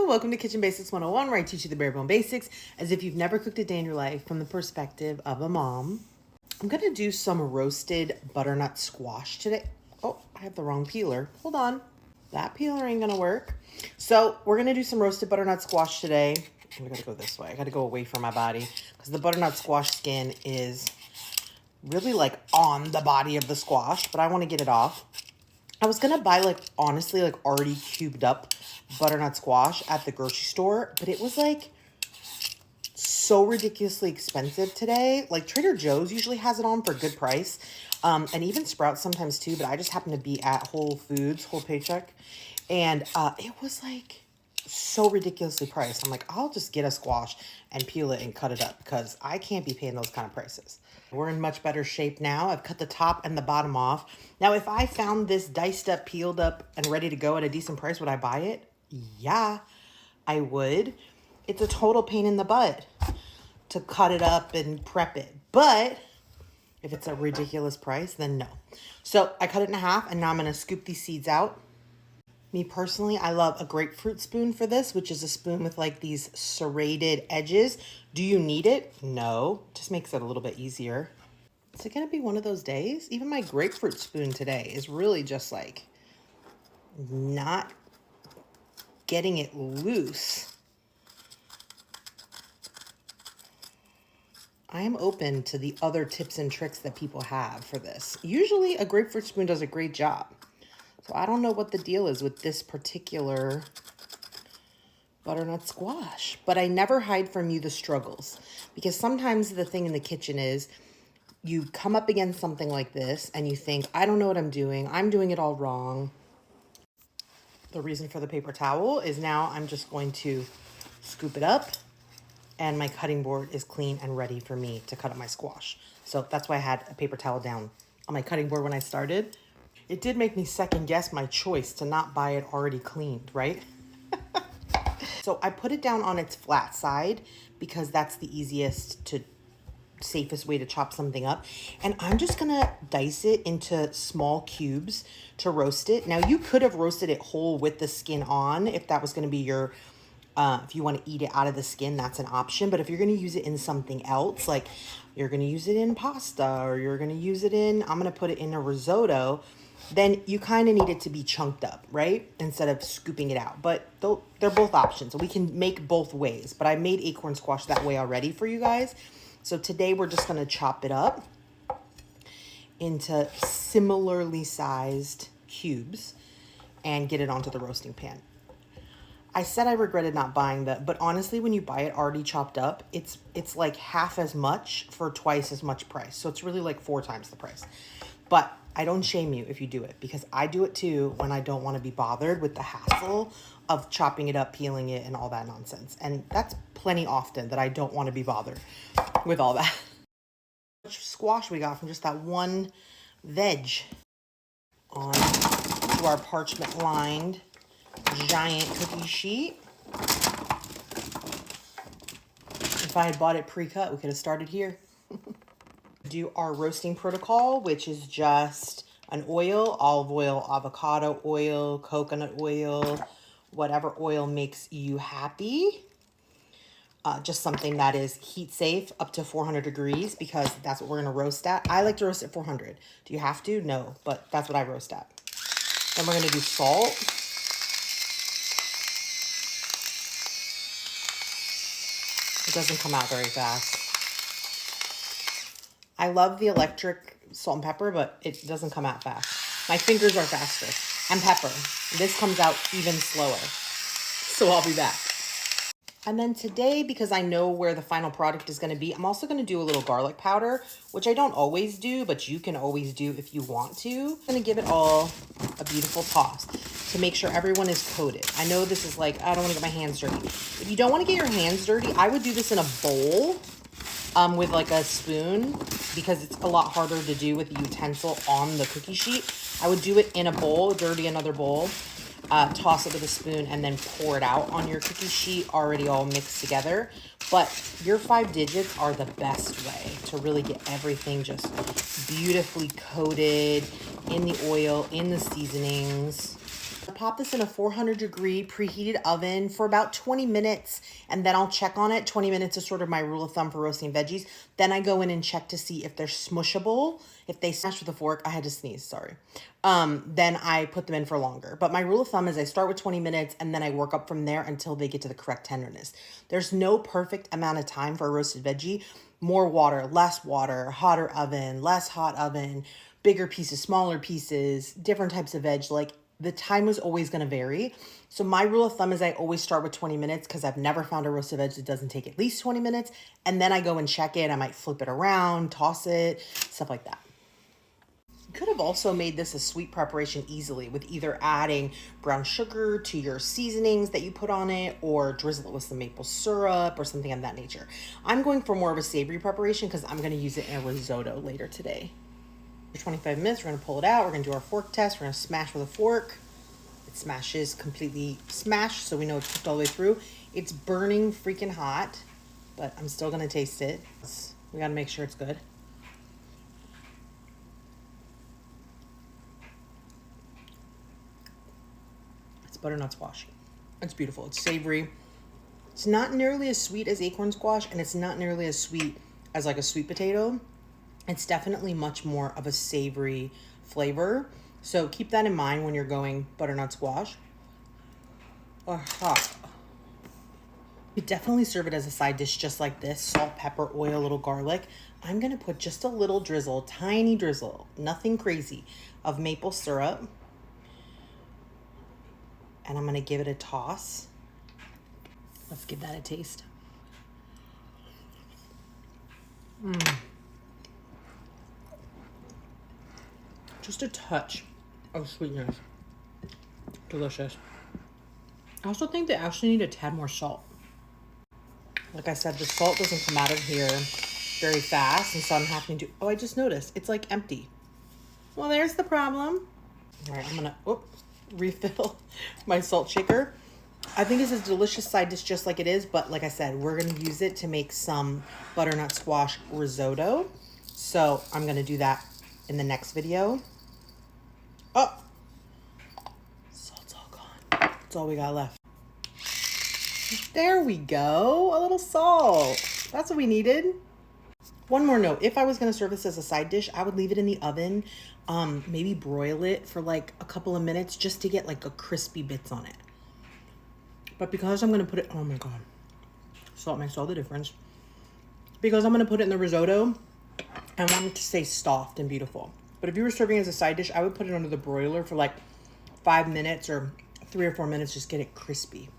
Welcome to Kitchen Basics 101, where I teach you the bare bone basics as if you've never cooked a day in your life from the perspective of a mom. I'm gonna do some roasted butternut squash today. Oh, I have the wrong peeler. Hold on. That peeler ain't gonna work. So we're gonna do some roasted butternut squash today. I gotta go this way. I gotta go away from my body because the butternut squash skin is really like on the body of the squash, but I want to get it off. I was gonna buy honestly already cubed up butternut squash at the grocery store, but it was like so ridiculously expensive today. Like Trader Joe's usually has it on for a good price, and even Sprouts sometimes too, but I just happened to be at Whole Foods, Whole Paycheck, and it was like so ridiculously priced. I'm like, I'll just get a squash and peel it and cut it up because I can't be paying those kind of prices. We're in much better shape now. I've cut the top and the bottom off. Now, if I found this diced up, peeled up, and ready to go at a decent price, would I buy it? Yeah, I would. It's a total pain in the butt to cut it up and prep it. But if it's a ridiculous price, then no. So I cut it in half, and now I'm going to scoop these seeds out. Me personally, I love a grapefruit spoon for this, which is a spoon with like these serrated edges. Do you need it? No, just makes it a little bit easier. Is it gonna be one of those days? Even my grapefruit spoon today is really just like not getting it loose. I am open to the other tips and tricks that people have for this. Usually a grapefruit spoon does a great job. So I don't know what the deal is with this particular butternut squash, but I never hide from you the struggles, because sometimes the thing in the kitchen is you come up against something like this and you think, I don't know what I'm doing it all wrong. The reason for the paper towel is now I'm just going to scoop it up and my cutting board is clean and ready for me to cut up my squash. So that's why I had a paper towel down on my cutting board when I started. It did make me second guess my choice to not buy it already cleaned, right? So I put it down on its flat side because that's the safest way to chop something up. And I'm just gonna dice it into small cubes to roast it. Now you could have roasted it whole with the skin on if that was gonna be your, if you wanna eat it out of the skin, that's an option. But if you're gonna use it in something else, like you're gonna use it in pasta or you're gonna use it in, I'm gonna put it in a risotto, then you kind of need it to be chunked up, right? Instead of scooping it out. But they're both options. We can make both ways. But I made acorn squash that way already for you guys. So today we're just going to chop it up into similarly sized cubes and get it onto the roasting pan. I said I regretted not buying but honestly, when you buy it already chopped up, it's like half as much for twice as much price. So it's really like 4 times the price. But I don't shame you if you do it, because I do it too when I don't want to be bothered with the hassle of chopping it up, peeling it, and all that nonsense. And that's plenty often that I don't want to be bothered with all that. How much squash we got from just that one veg on to our parchment lined giant cookie sheet. If I had bought it pre-cut, we could have started here. Do our roasting protocol, which is just an oil, olive oil, avocado oil, coconut oil, whatever oil makes you happy. Just something that is heat safe up to 400 degrees because that's what we're going to roast at. I like to roast at 400. Do you have to? No, but that's what I roast at. Then we're going to do salt. It doesn't come out very fast. I love the electric salt and pepper, but it doesn't come out fast. My fingers are faster. And pepper. This comes out even slower. So I'll be back. And then today, because I know where the final product is going to be, I'm also going to do a little garlic powder, which I don't always do, but you can always do if you want to. I'm going to give it all a beautiful toss to make sure everyone is coated. I know this is like, I don't want to get my hands dirty. If you don't want to get your hands dirty, I would do this in a bowl with like a spoon, because it's a lot harder to do with the utensil on the cookie sheet. I would do it in a bowl, dirty another bowl, toss it with a spoon, and then pour it out on your cookie sheet already all mixed together. But your 5 digits are the best way to really get everything just beautifully coated in the oil, in the seasonings. Pop this in a 400-degree preheated oven for about 20 minutes, and then I'll check on it. 20 minutes is sort of my rule of thumb for roasting veggies. Then I go in and check to see if they're smushable. If they smash with a fork, I had to sneeze, sorry. Then I put them in for longer. But my rule of thumb is I start with 20 minutes, and then I work up from there until they get to the correct tenderness. There's no perfect amount of time for a roasted veggie. More water, less water, hotter oven, less hot oven, bigger pieces, smaller pieces, different types of veg. Like, the time is always going to vary. So my rule of thumb is I always start with 20 minutes because I've never found a roasted veg that doesn't take at least 20 minutes. And then I go and check it. I might flip it around, toss it, stuff like that. You could have also made this a sweet preparation easily with either adding brown sugar to your seasonings that you put on it or drizzle it with some maple syrup or something of that nature. I'm going for more of a savory preparation because I'm going to use it in a risotto later today. For 25 minutes, we're going to pull it out. We're going to do our fork test. We're going to smash with a fork. It smashes completely smashed, so we know it's cooked all the way through. It's burning freaking hot, but I'm still going to taste it. We got to make sure it's good. It's butternut squash. It's beautiful. It's savory. It's not nearly as sweet as acorn squash, and it's not nearly as sweet as like a sweet potato. It's definitely much more of a savory flavor. So keep that in mind when you're going butternut squash. You definitely serve it as a side dish just like this. Salt, pepper, oil, a little garlic. I'm going to put just a little drizzle, tiny drizzle, nothing crazy, of maple syrup. And I'm going to give it a toss. Let's give that a taste. Just a touch of sweetness. Delicious. I also think they actually need a tad more salt. Like I said, the salt doesn't come out of here very fast, and so I'm having to, I just noticed, it's like empty. Well, there's the problem. All right, I'm gonna refill my salt shaker. I think it's a delicious side dish just like it is, but like I said, we're gonna use it to make some butternut squash risotto. So I'm gonna do that in the next video. Oh, salt's all gone. That's all we got left. There we go, a little salt. That's what we needed. One more note, if I was gonna serve this as a side dish, I would leave it in the oven, maybe broil it for like a couple of minutes just to get like a crispy bits on it. But because I'm gonna put it, oh my God, salt makes all the difference. Because I'm gonna put it in the risotto, I want it to stay soft and beautiful. But if you were serving as a side dish, I would put it under the broiler for like 5 minutes or 3 or 4 minutes, just get it crispy.